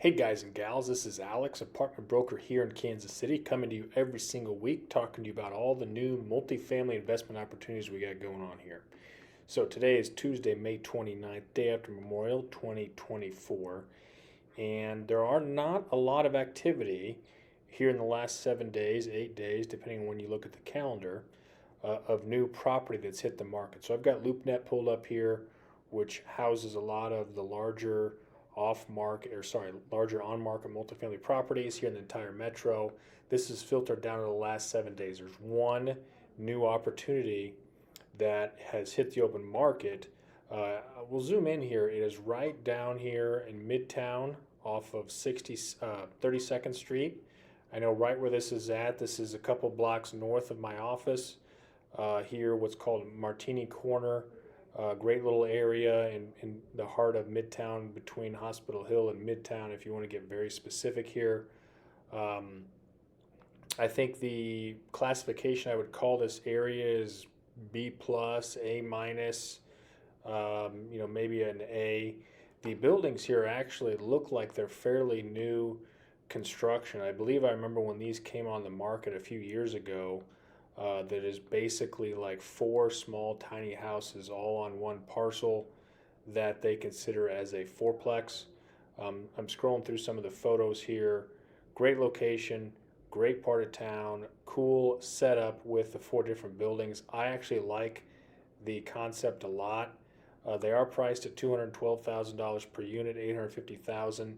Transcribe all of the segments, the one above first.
Hey guys and gals, this is Alex, apartment broker here in Kansas City, coming to you every single week, talking to you about all the new multifamily investment opportunities we got going on here. So today is Tuesday, May 29th, day after Memorial 2024, and there are not a lot of activity here in the last 7 days, 8 days, depending on when you look at the calendar, of new property that's hit the market. So I've got LoopNet pulled up here, which houses a lot of the larger larger on-market multifamily properties here in the entire metro. This is filtered down to the last 7 days. There's one new opportunity that has hit the open market. We'll zoom in here. It is right down here in Midtown off of 32nd Street. I know right where this is at. This is a couple blocks north of my office. Here, what's called Martini Corner. Great little area in the heart of Midtown between Hospital Hill and Midtown, if you want to get very specific here. I think the classification I would call this area is B plus, A minus, maybe an A. The buildings here actually look like they're fairly new construction. I believe I remember when these came on the market a few years ago. That is basically like four small tiny houses all on one parcel that they consider as a fourplex. I'm scrolling through some of the photos here. Great location, great part of town, cool setup with the four different buildings. I actually like the concept a lot. They are priced at $212,000 per unit, $850,000.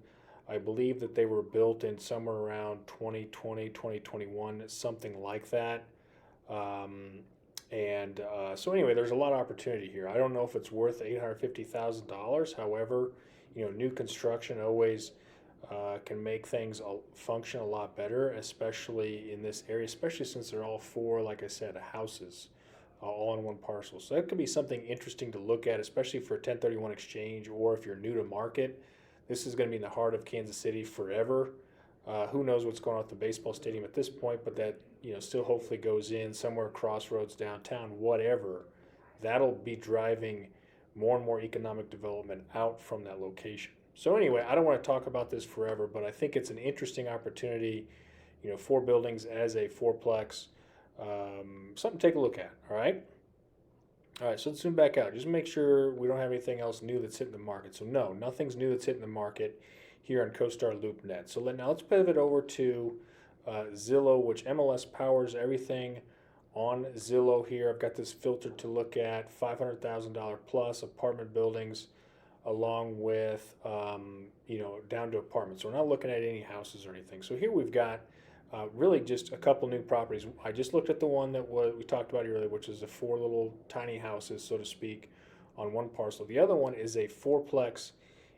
I believe that they were built in somewhere around 2020, 2021, something like that. So anyway, there's a lot of opportunity here. I don't know if it's worth $850,000. However, new construction always can make things function a lot better, especially in this area, especially since they're all four, like I said, houses all on one parcel. So that could be something interesting to look at, especially for a 1031 exchange, or if you're new to market. This is going to be in the heart of Kansas City forever. Who knows what's going on at the baseball stadium at this point, but that still hopefully goes in somewhere crossroads downtown, whatever. That'll be driving more and more economic development out from that location. So anyway, I don't want to talk about this forever, but I think it's an interesting opportunity. Four buildings as a fourplex, something to take a look at. All right. All right, so let's zoom back out. Just make sure we don't have anything else new that's hitting the market. So no, nothing's new that's hitting the market here on CoStar LoopNet. So now let's pivot over to Zillow, which MLS powers everything on Zillow here. I've got this filtered to look at $500,000 plus apartment buildings, along with down to apartments. So we're not looking at any houses or anything. So here we've got really just a couple new properties. I just looked at the one that we talked about earlier, which is the four little tiny houses, so to speak, on one parcel. The other one is a fourplex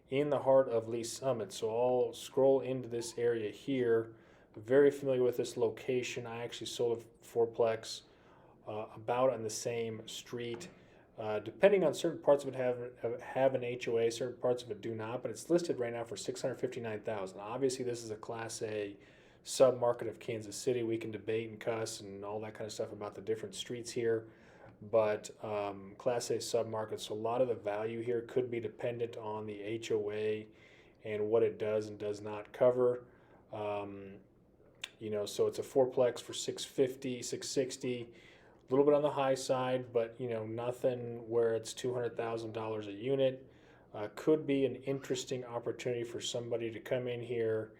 in the heart of Lee Summit. So I'll scroll into this area here. Very familiar with this location. I actually sold a fourplex about on the same street. Depending on certain parts of it have an HOA, certain parts of it do not, but it's listed right now for $659,000. Obviously, this is a Class A sub-market of Kansas City. We can debate and cuss and all that kind of stuff about the different streets here, but Class A sub-market, so a lot of the value here could be dependent on the HOA and what it does and does not cover. So it's a fourplex for $650, $660, a little bit on the high side, but nothing where it's $200,000 a unit. Could be an interesting opportunity for somebody to come in here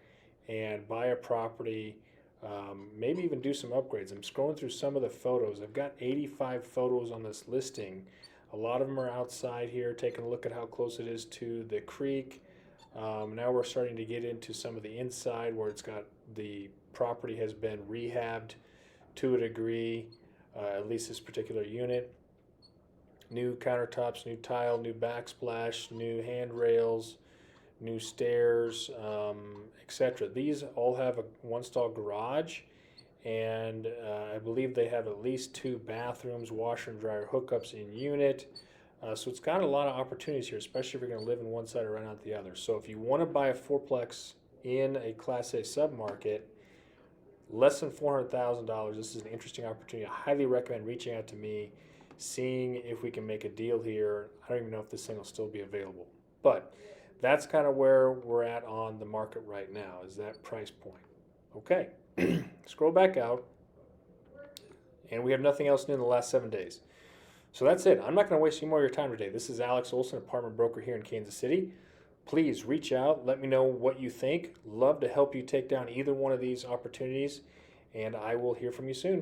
and buy a property, maybe even do some upgrades. I'm scrolling through some of the photos. I've got 85 photos on this listing. A lot of them are outside here, taking a look at how close it is to the creek. Now we're starting to get into some of the inside where the property has been rehabbed to a degree, at least this particular unit. New countertops, new tile, new backsplash, new handrails, new stairs, etc. These all have a one-stall garage, and I believe they have at least two bathrooms, washer and dryer hookups in unit. So it's got a lot of opportunities here, especially if you're going to live in one side or rent out the other. So if you want to buy a fourplex in a Class A submarket, less than $400,000, this is an interesting opportunity. I highly recommend reaching out to me, seeing if we can make a deal here. I don't even know if this thing will still be available. But That's kind of where we're at on the market right now, is that price point. Okay, scroll back out, and we have nothing else new in the last 7 days. So that's it. I'm not going to waste any more of your time today. This is Alex Olson, apartment broker here in Kansas City. Please reach out. Let me know what you think. Love to help you take down either one of these opportunities, and I will hear from you soon.